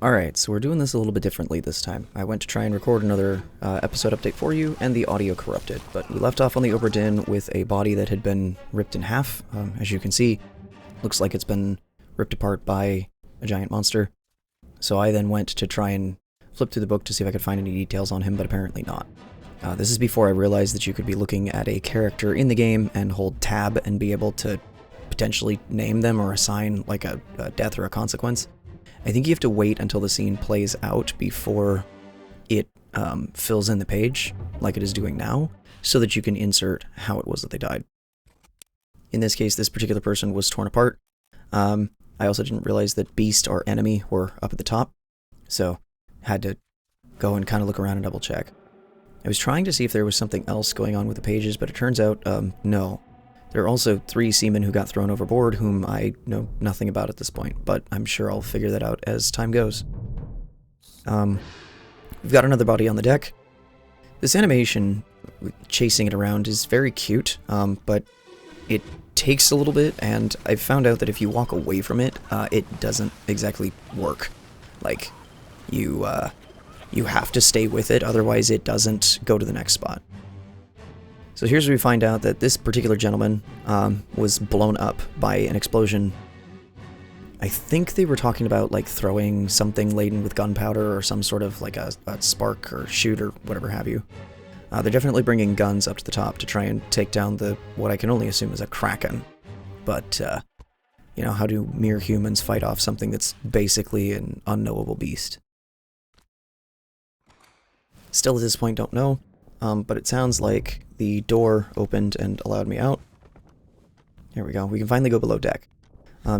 Alright, so we're doing this a little bit differently this time. I went to try and record another episode update for you, and the audio corrupted. But we left off on the Obra Dinn with a body that had been ripped in half. As you can see, looks like it's been ripped apart by a giant monster. So I then went to try and flip through the book to see if I could find any details on him, but apparently not. This is before I realized that you could be looking at a character in the game and hold tab and be able to potentially name them or assign like a death or a consequence. I think you have to wait until the scene plays out before it fills in the page, like it is doing now, so that you can insert how it was that they died. In this case, this particular person was torn apart. I also didn't realize that beast or enemy were up at the top, so had to go and kind of look around and double check. I was trying to see if there was something else going on with the pages, but it turns out, no. There are also 3 seamen who got thrown overboard, whom I know nothing about at this point, but I'm sure I'll figure that out as time goes. We've got another body on the deck. This animation, chasing it around, is very cute, but it takes a little bit, and I've found out that if you walk away from it, it doesn't exactly work. Like, you have to stay with it, otherwise it doesn't go to the next spot. So here's where we find out that this particular gentleman was blown up by an explosion. I think they were talking about like throwing something laden with gunpowder or some sort of like a spark or shoot or whatever have you. They're definitely bringing guns up to the top to try and take down what I can only assume is a kraken. But, you know, how do mere humans fight off something that's basically an unknowable beast? Still at this point don't know, but it sounds like the door opened and allowed me out. There we go. We can finally go below deck.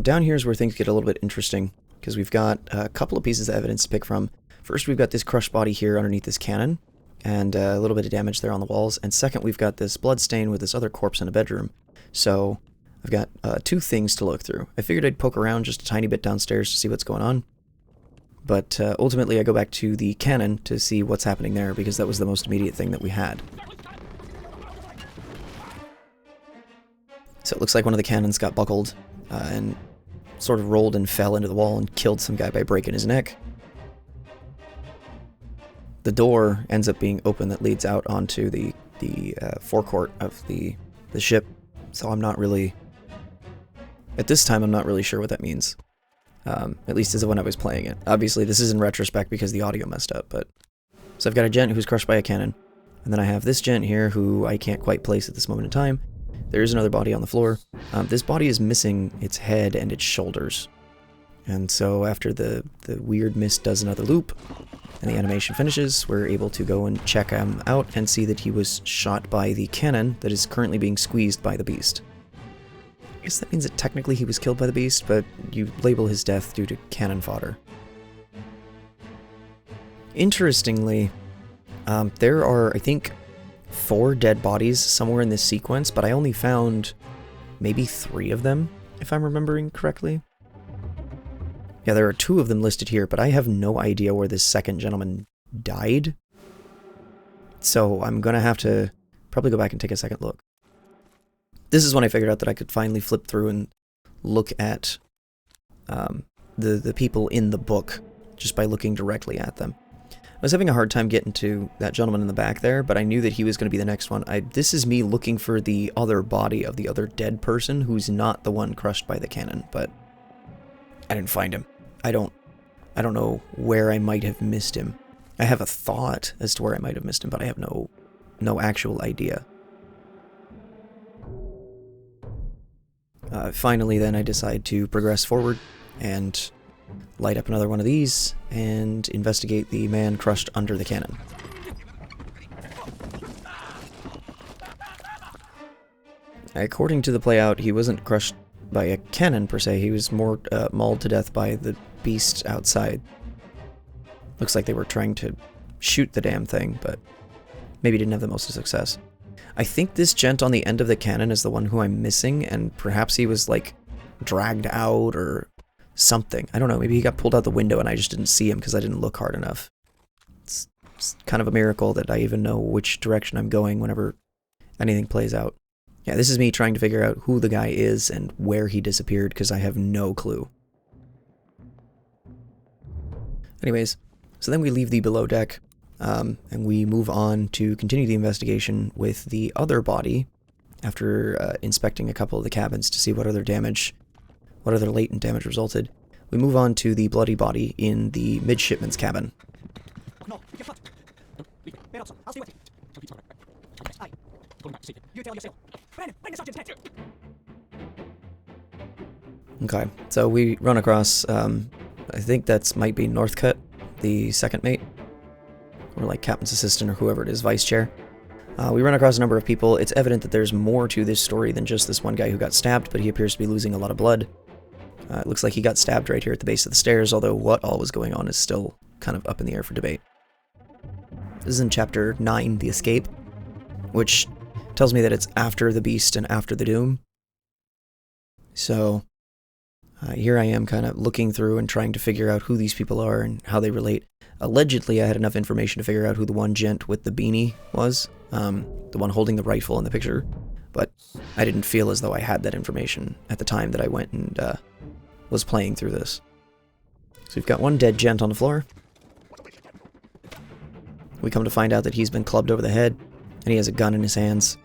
Down here is where things get a little bit interesting, because we've got a couple of pieces of evidence to pick from. First, we've got this crushed body here underneath this cannon, and a little bit of damage there on the walls. And second, we've got this blood stain with this other corpse in a bedroom. So I've got 2 things to look through. I figured I'd poke around just a tiny bit downstairs to see what's going on. But ultimately, I go back to the cannon to see what's happening there, because that was the most immediate thing that we had. So it looks like one of the cannons got buckled and sort of rolled and fell into the wall and killed some guy by breaking his neck. The door ends up being open that leads out onto the forecourt of the ship. So I'm not really... At this time, I'm not really sure what that means. At least as of when I was playing it. Obviously, this is in retrospect because the audio messed up, but... So I've got a gent who's crushed by a cannon, and then I have this gent here who I can't quite place at this moment in time. There is another body on the floor. This body is missing its head and its shoulders. And so after the weird mist does another loop, and the animation finishes, we're able to go and check him out and see that he was shot by the cannon that is currently being squeezed by the beast. I guess that means that technically he was killed by the beast, but you label his death due to cannon fodder. Interestingly, there are, I think, 4 dead bodies somewhere in this sequence, but I only found maybe 3 of them, if I'm remembering correctly. Yeah, there are 2 of them listed here, but I have no idea where this second gentleman died. So I'm gonna have to probably go back and take a second look. This is when I figured out that I could finally flip through and look at the people in the book just by looking directly at them. I was having a hard time getting to that gentleman in the back there, but I knew that he was going to be the next one. This is me looking for the other body of the other dead person who's not the one crushed by the cannon, but I didn't find him. I don't know where I might have missed him. I have a thought as to where I might have missed him, but I have no actual idea. Finally, then, I decide to progress forward and light up another one of these and investigate the man crushed under the cannon. According to the playout, he wasn't crushed by a cannon per se, he was more mauled to death by the beast outside. Looks like they were trying to shoot the damn thing, but maybe didn't have the most success. I think this gent on the end of the cannon is the one who I'm missing, and perhaps he was, like, dragged out or something. I don't know, maybe he got pulled out the window and I just didn't see him because I didn't look hard enough. It's kind of a miracle that I even know which direction I'm going whenever anything plays out. Yeah, this is me trying to figure out who the guy is and where he disappeared because I have no clue. Anyways, so then we leave the below deck, and we move on to continue the investigation with the other body after inspecting a couple of the cabins to see what other latent damage resulted. We move on to the bloody body in the midshipman's cabin. Okay, so we run across, I think that's might be Northcutt, the second mate, or like captain's assistant or whoever it is, vice chair. We run across a number of people. It's evident that there's more to this story than just this one guy who got stabbed, but he appears to be losing a lot of blood. It looks like he got stabbed right here at the base of the stairs, although what all was going on is still kind of up in the air for debate. This is in Chapter 9, The Escape, which tells me that it's after the Beast and after the Doom. So here I am kind of looking through and trying to figure out who these people are and how they relate. Allegedly, I had enough information to figure out who the one gent with the beanie was, the one holding the rifle in the picture, but I didn't feel as though I had that information at the time that I went and was playing through this. So we've got one dead gent on the floor. We come to find out that he's been clubbed over the head, and he has a gun in his hands.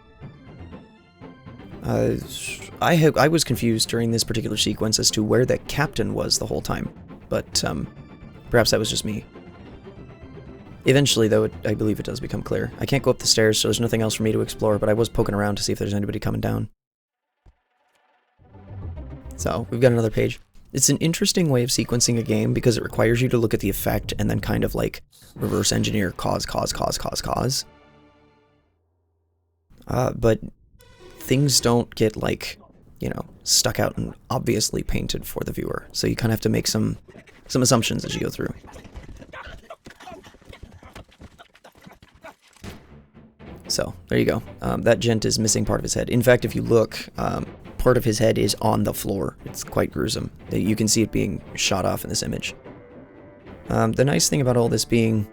I was confused during this particular sequence as to where the captain was the whole time, but perhaps that was just me. Eventually, though, I believe it does become clear. I can't go up the stairs, so there's nothing else for me to explore, but I was poking around to see if there's anybody coming down. So, we've got another page. It's an interesting way of sequencing a game because it requires you to look at the effect and then kind of like reverse engineer cause. But things don't get like, you know, stuck out and obviously painted for the viewer. So you kind of have to make some assumptions as you go through. So, there you go. That gent is missing part of his head. In fact, if you look, part of his head is on the floor. It's quite gruesome. You can see it being shot off in this image. The nice thing about all this being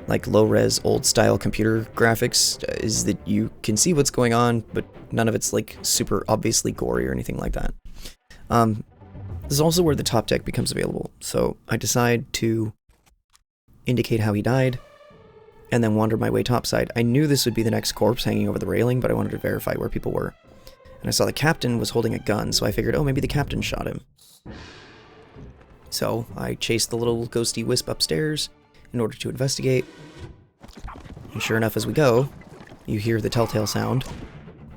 like low-res, old-style computer graphics is that you can see what's going on, but none of it's like super obviously gory or anything like that. This is also where the top deck becomes available, so I decide to indicate how he died, and then wander my way topside. I knew this would be the next corpse hanging over the railing, but I wanted to verify where people were. And I saw the captain was holding a gun, so I figured, oh, maybe the captain shot him. So I chased the little ghosty wisp upstairs in order to investigate. And sure enough, as we go, you hear the telltale sound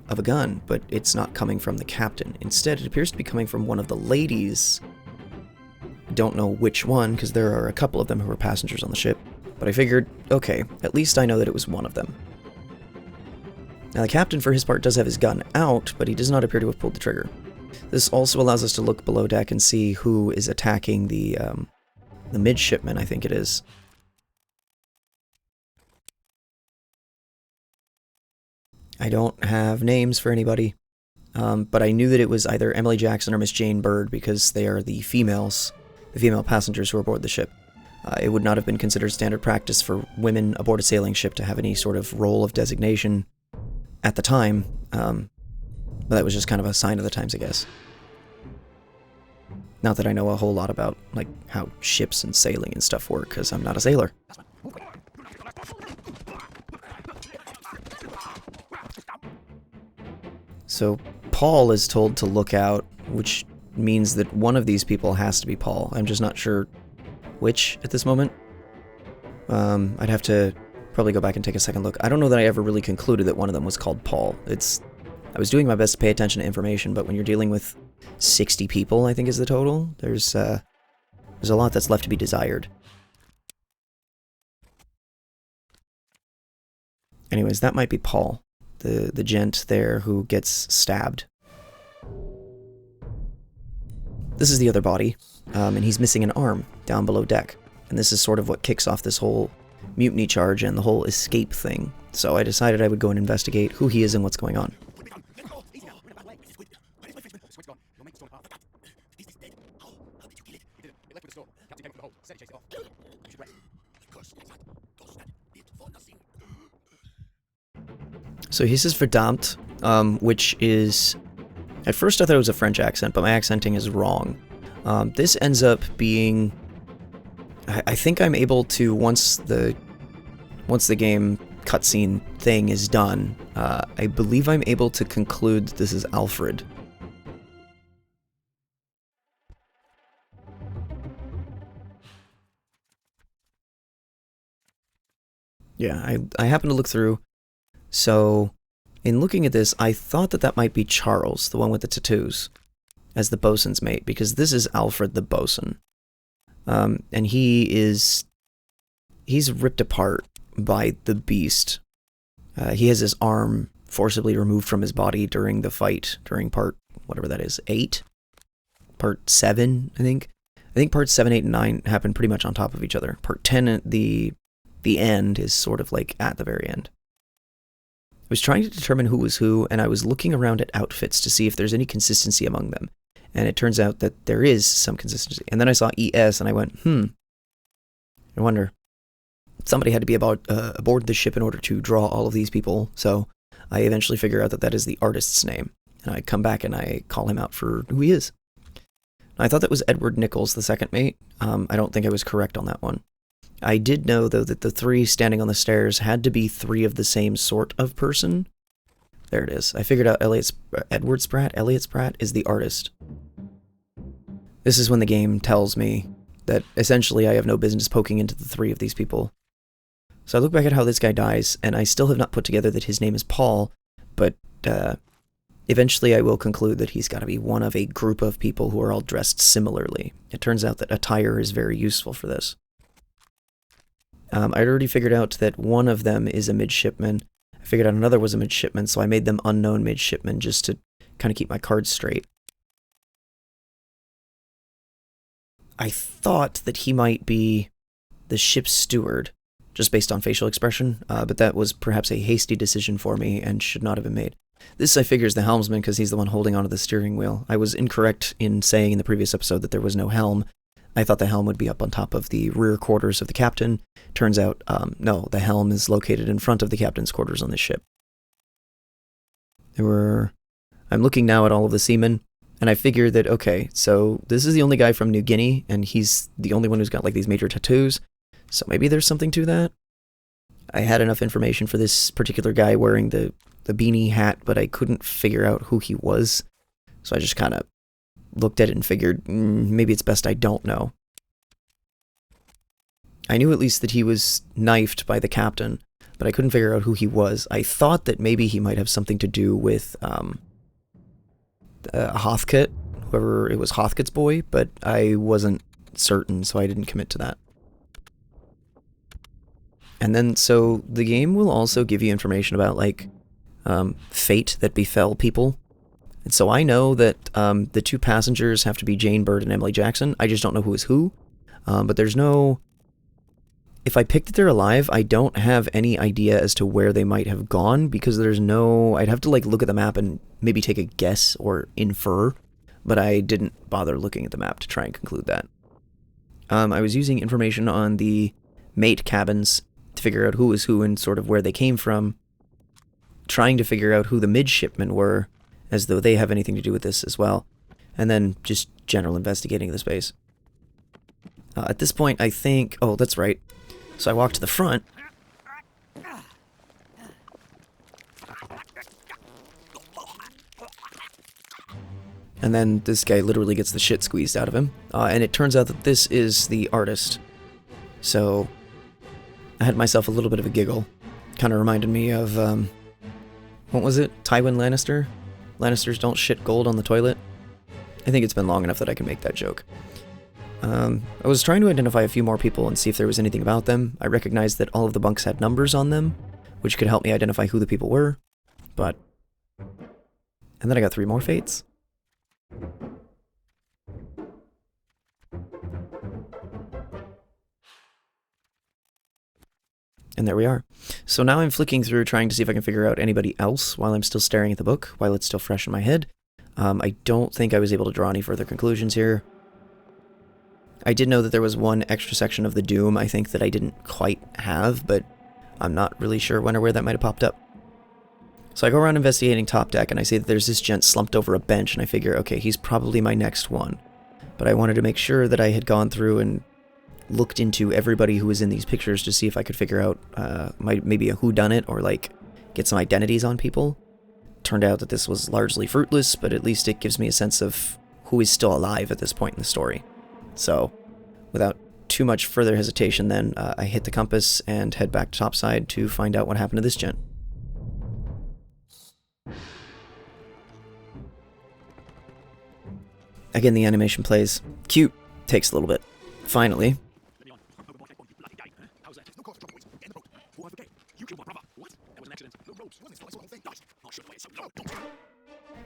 of a gun, but it's not coming from the captain. Instead, it appears to be coming from one of the ladies. Don't know which one, because there are a couple of them who were passengers on the ship. But I figured, okay, at least I know that it was one of them. Now the captain, for his part, does have his gun out, but he does not appear to have pulled the trigger. This also allows us to look below deck and see who is attacking the midshipman, I think it is. I don't have names for anybody, but I knew that it was either Emily Jackson or Miss Jane Bird because they are the female passengers who are aboard the ship. It would not have been considered standard practice for women aboard a sailing ship to have any sort of role of designation at the time, but that was just kind of a sign of the times, I guess. Not that I know a whole lot about, like, how ships and sailing and stuff work, because I'm not a sailor. So, Paul is told to look out, which means that one of these people has to be Paul. I'm just not sure which at this moment. I'd have to probably go back and take a second look. I don't know that I ever really concluded that one of them was called Paul. I was doing my best to pay attention to information, but when you're dealing with 60 people, I think is the total, there's a lot that's left to be desired. Anyways, that might be Paul, the gent there who gets stabbed. This is the other body, and he's missing an arm down below deck. And this is sort of what kicks off this whole mutiny charge and the whole escape thing. So I decided I would go and investigate who he is and what's going on. So he says verdammt, which is... At first I thought it was a French accent, but my accenting is wrong. This ends up being I think I'm able to, once the game cutscene thing is done, I believe I'm able to conclude that this is Alfred. Yeah, I happened to look through, so in looking at this, I thought that that might be Charles, the one with the tattoos, as the bosun's mate, because this is Alfred the bosun. And he's ripped apart by the beast. He has his arm forcibly removed from his body during the fight, during part, whatever that is, 8? Part 7, I think. I think parts 7, 8, and 9 happen pretty much on top of each other. Part 10, the end, is sort of like at the very end. I was trying to determine who was who, and I was looking around at outfits to see if there's any consistency among them. And it turns out that there is some consistency. And then I saw ES, and I went, I wonder. Somebody had to be aboard the ship in order to draw all of these people, so I eventually figure out that that is the artist's name. And I come back and I call him out for who he is. I thought that was Edward Nichols, the second mate. I don't think I was correct on that one. I did know, though, that the 3 standing on the stairs had to be 3 of the same sort of person. There it is. I figured out Edward Spratt is the artist. This is when the game tells me that essentially I have no business poking into the 3 of these people. So I look back at how this guy dies, and I still have not put together that his name is Paul, but eventually I will conclude that he's got to be one of a group of people who are all dressed similarly. It turns out that attire is very useful for this. I'd already figured out that one of them is a midshipman. I figured out another was a midshipman, so I made them unknown midshipmen just to kind of keep my cards straight. I thought that he might be the ship's steward, just based on facial expression, but that was perhaps a hasty decision for me and should not have been made. This, I figure, is the helmsman because he's the one holding onto the steering wheel. I was incorrect in saying in the previous episode that there was no helm. I thought the helm would be up on top of the rear quarters of the captain. Turns out, no, the helm is located in front of the captain's quarters on this ship. I'm looking now at all of the seamen, and I figure that, okay, so this is the only guy from New Guinea, and he's the only one who's got like these major tattoos, so maybe there's something to that. I had enough information for this particular guy wearing the beanie hat, but I couldn't figure out who he was, so I just kind of looked at it and figured, maybe it's best I don't know. I knew at least that he was knifed by the captain, but I couldn't figure out who he was. I thought that maybe he might have something to do with Hothkit, whoever it was, Hothkit's boy, but I wasn't certain, so I didn't commit to that. And then, so the game will also give you information about, like, fate that befell people. And so I know that the 2 passengers have to be Jane Bird and Emily Jackson. I just don't know who is who. But there's no... If I picked that they're alive, I don't have any idea as to where they might have gone, because there's no... I'd have to, like, look at the map and maybe take a guess or infer, but I didn't bother looking at the map to try and conclude that. I was using information on the mate cabins to figure out who was who and sort of where they came from, trying to figure out who the midshipmen were, as though they have anything to do with this as well, and then just general investigating the space. At this point, I think... Oh, that's right. So I walk to the front. And then this guy literally gets the shit squeezed out of him. And it turns out that this is the artist. So I had myself a little bit of a giggle. Kind of reminded me of... what was it? Tywin Lannister? Lannisters don't shit gold on the toilet? I think it's been long enough that I can make that joke. I was trying to identify a few more people and see if there was anything about them. I recognized that all of the bunks had numbers on them, which could help me identify who the people were, but... And then I got 3 more fates. And there we are. So now I'm flicking through trying to see if I can figure out anybody else while I'm still staring at the book, while it's still fresh in my head. I don't think I was able to draw any further conclusions here. I did know that there was one extra section of the Doom, I think, that I didn't quite have, but I'm not really sure when or where that might have popped up. So I go around investigating top deck, and I see that there's this gent slumped over a bench, and I figure, okay, he's probably my next one. But I wanted to make sure that I had gone through and looked into everybody who was in these pictures to see if I could figure out maybe a whodunit or like get some identities on people. Turned out that this was largely fruitless, but at least it gives me a sense of who is still alive at this point in the story. So, without too much further hesitation then, I hit the compass and head back to topside to find out what happened to this gent. Again, the animation plays. Cute. Takes a little bit. Finally.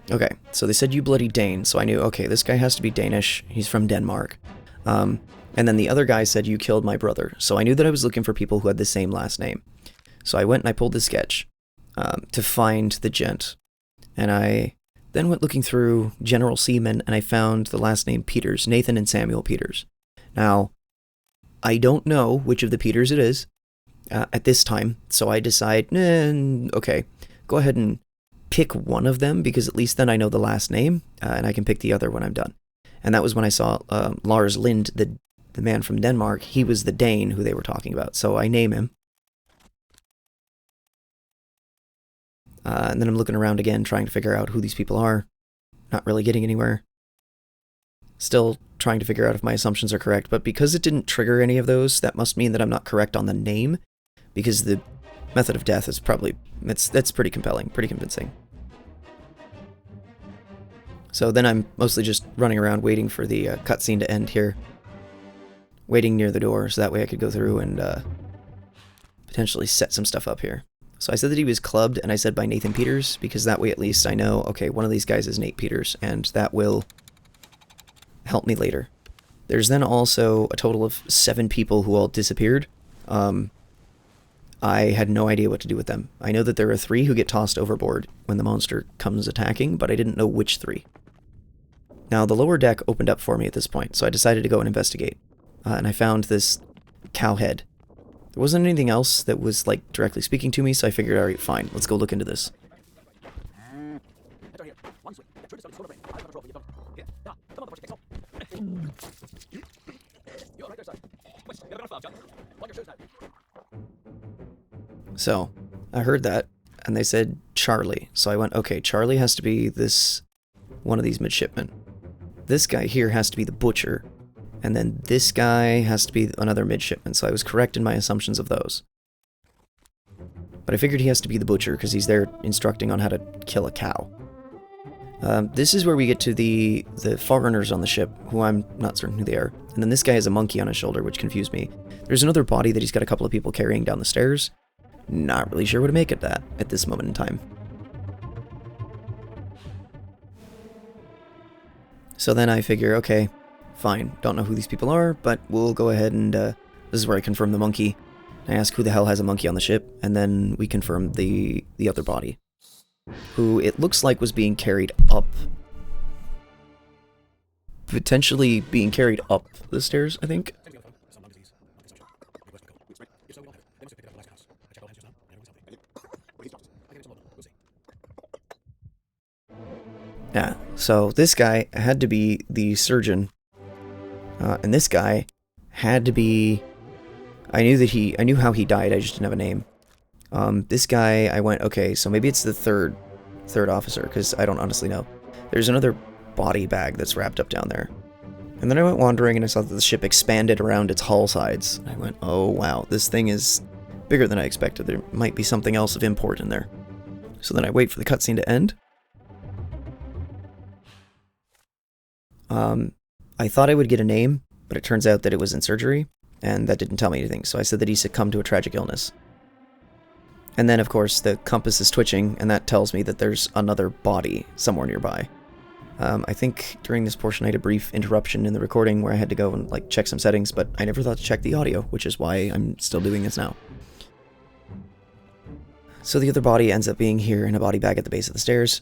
Okay, so they said you bloody Dane, so I knew, okay, this guy has to be Danish. He's from Denmark. And then the other guy said you killed my brother, so I knew that I was looking for people who had the same last name. So I went and I pulled the sketch to find the gent. And I then went looking through General Seaman, and I found the last name Peters, Nathan and Samuel Peters. Now, I don't know which of the Peters it is at this time, so I decide, okay, go ahead and pick one of them, because at least then I know the last name, and I can pick the other when I'm done. And that was when I saw Lars Lind, the man from Denmark. He was the Dane who they were talking about, so I name him. And then I'm looking around again, trying to figure out who these people are. Not really getting anywhere. Still trying to figure out if my assumptions are correct, but because it didn't trigger any of those, that must mean that I'm not correct on the name, because the method of death is probably, that's pretty compelling, pretty convincing. So then I'm mostly just running around waiting for the cutscene to end here. Waiting near the door, so that way I could go through and potentially set some stuff up here. So I said that he was clubbed, and I said by Nathan Peters, because that way at least I know, okay, one of these guys is Nate Peters, and that will help me later. There's then also a total of 7 people who all disappeared. I had no idea what to do with them. I know that there are 3 who get tossed overboard when the monster comes attacking, but I didn't know which 3. Now, the lower deck opened up for me at this point, so I decided to go and investigate. And I found this cow head. There wasn't anything else that was, like, directly speaking to me, so I figured, alright, fine, let's go look into this. So, I heard that, and they said Charlie. So I went, okay, Charlie has to be this one of these midshipmen. This guy here has to be the butcher, and then this guy has to be another midshipman, so I was correct in my assumptions of those. But I figured he has to be the butcher, because he's there instructing on how to kill a cow. This is where we get to the foreigners on the ship, who I'm not certain who they are. And then this guy has a monkey on his shoulder, which confused me. There's another body that he's got a couple of people carrying down the stairs. Not really sure what to make of that at this moment in time. So then I figure, okay, fine, don't know who these people are, but we'll go ahead and, this is where I confirm the monkey. I ask who the hell has a monkey on the ship, and then we confirm the other body, who it looks like was being carried up. Potentially being carried up the stairs, I think. Yeah, so this guy had to be the surgeon, and this guy had to be, I knew how he died, I just didn't have a name. This guy, I went, okay, so maybe it's the third officer, because I don't honestly know. There's another body bag that's wrapped up down there. And then I went wandering and I saw that the ship expanded around its hull sides. I went, oh wow, this thing is bigger than I expected. There might be something else of import in there. So then I wait for the cutscene to end. I thought I would get a name, but it turns out that it was in surgery, and that didn't tell me anything, so I said that he succumbed to a tragic illness. And then, of course, the compass is twitching, and that tells me that there's another body somewhere nearby. I think during this portion I had a brief interruption in the recording where I had to go and, like, check some settings, but I never thought to check the audio, which is why I'm still doing this now. So the other body ends up being here in a body bag at the base of the stairs.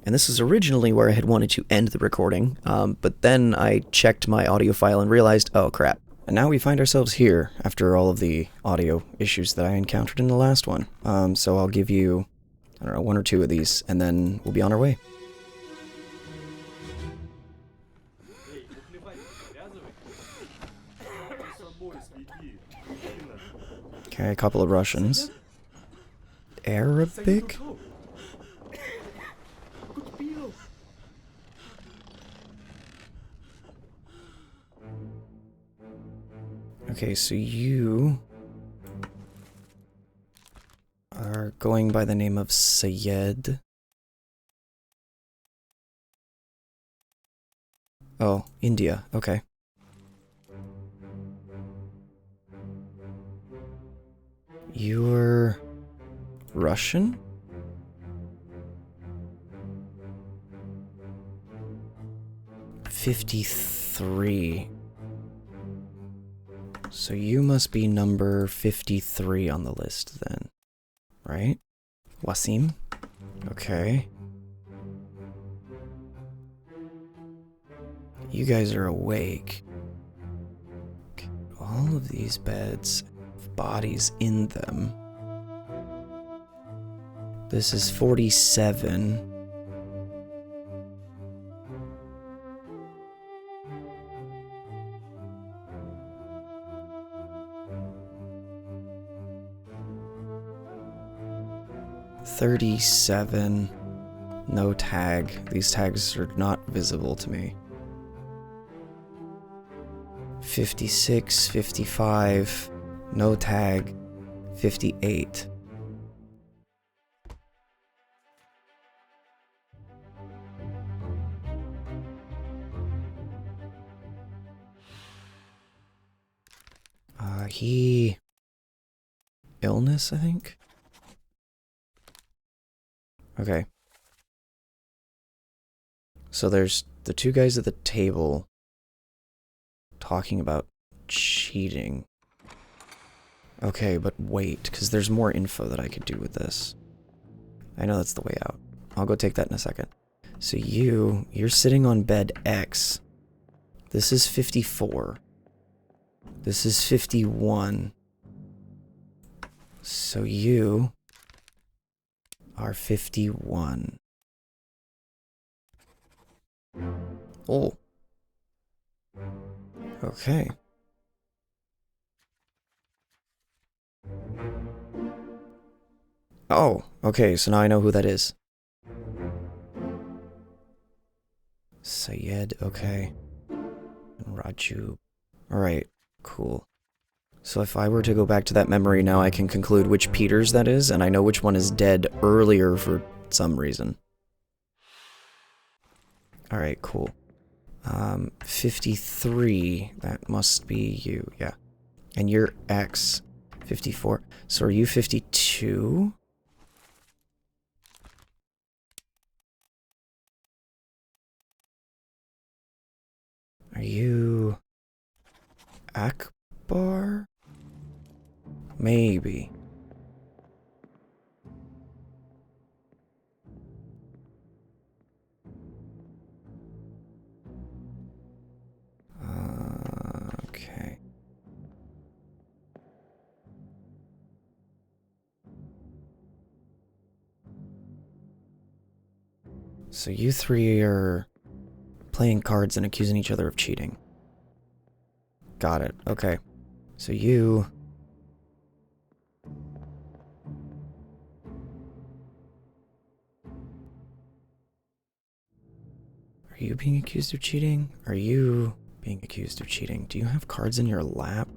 And this was originally where I had wanted to end the recording, but then I checked my audio file and realized, oh crap. And now we find ourselves here, after all of the audio issues that I encountered in the last one. So I'll give you, I don't know, 1 or 2 of these, and then we'll be on our way. Okay, a couple of Russians. Arabic? Okay, so you are going by the name of Sayed. Oh, India. Okay. You're Russian? $53. So you must be number 53 on the list then, right? Wasim? Okay. You guys are awake. All of these beds have bodies in them. This is 47. $37. No tag. These tags are not visible to me. 56, 55. No tag. 58. He... illness, I think? Okay. So there's the two guys at the table talking about cheating. Okay, but wait, because there's more info that I could do with this. I know that's the way out. I'll go take that in a second. So you're sitting on bed X. This is 54. This is 51. So you are 51. Oh. Okay. Oh, okay, so now I know who that is. Sayed, okay. And Raju. Alright, cool. So if I were to go back to that memory now, I can conclude which Peters that is, and I know which one is dead earlier for some reason. Alright, cool. 53, that must be you, yeah. And you're X, 54. So are you 52? Are you... Akbar? Maybe. Okay. So you three are playing cards and accusing each other of cheating. Got it. Okay. So you... Are you being accused of cheating? Are you being accused of cheating? Do you have cards in your lap?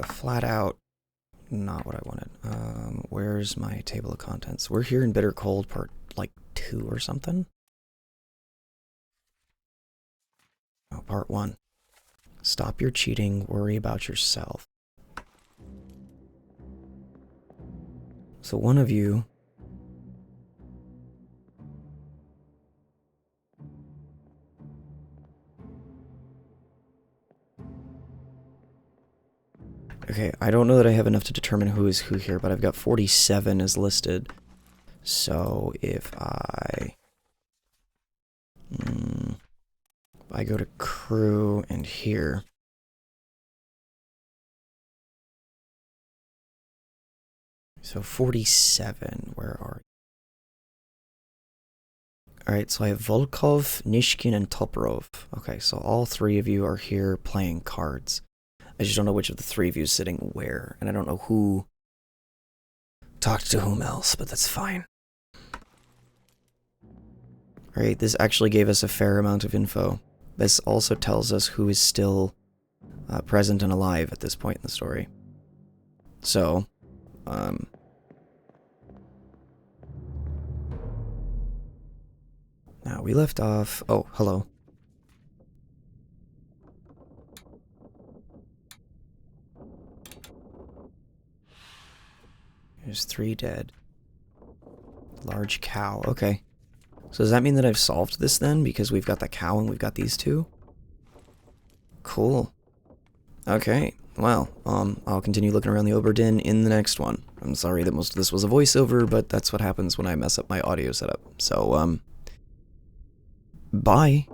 Flat out not what I wanted. Where's my table of contents? We're here in Bitter Cold part, like, 2 or something? Oh, part 1. Stop your cheating, worry about yourself. So one of you... Okay, I don't know that I have enough to determine who is who here, but I've got 47 is listed. So if I go to crew and here, So 47, where are you? Alright, so I have Volkov, Nishkin, and Toporov. Okay, so all three of you are here playing cards. I just don't know which of the three of you is sitting where, and I don't know who talked to whom else, but that's fine. Alright, this actually gave us a fair amount of info. This also tells us who is still present and alive at this point in the story. So, now we left off... Oh, hello. There's 3 dead. Large cow, okay. So does that mean that I've solved this then? Because we've got the cow and we've got these 2? Cool. Okay, well, I'll continue looking around the Obra Dinn in the next one. I'm sorry that most of this was a voiceover, but that's what happens when I mess up my audio setup. So, bye!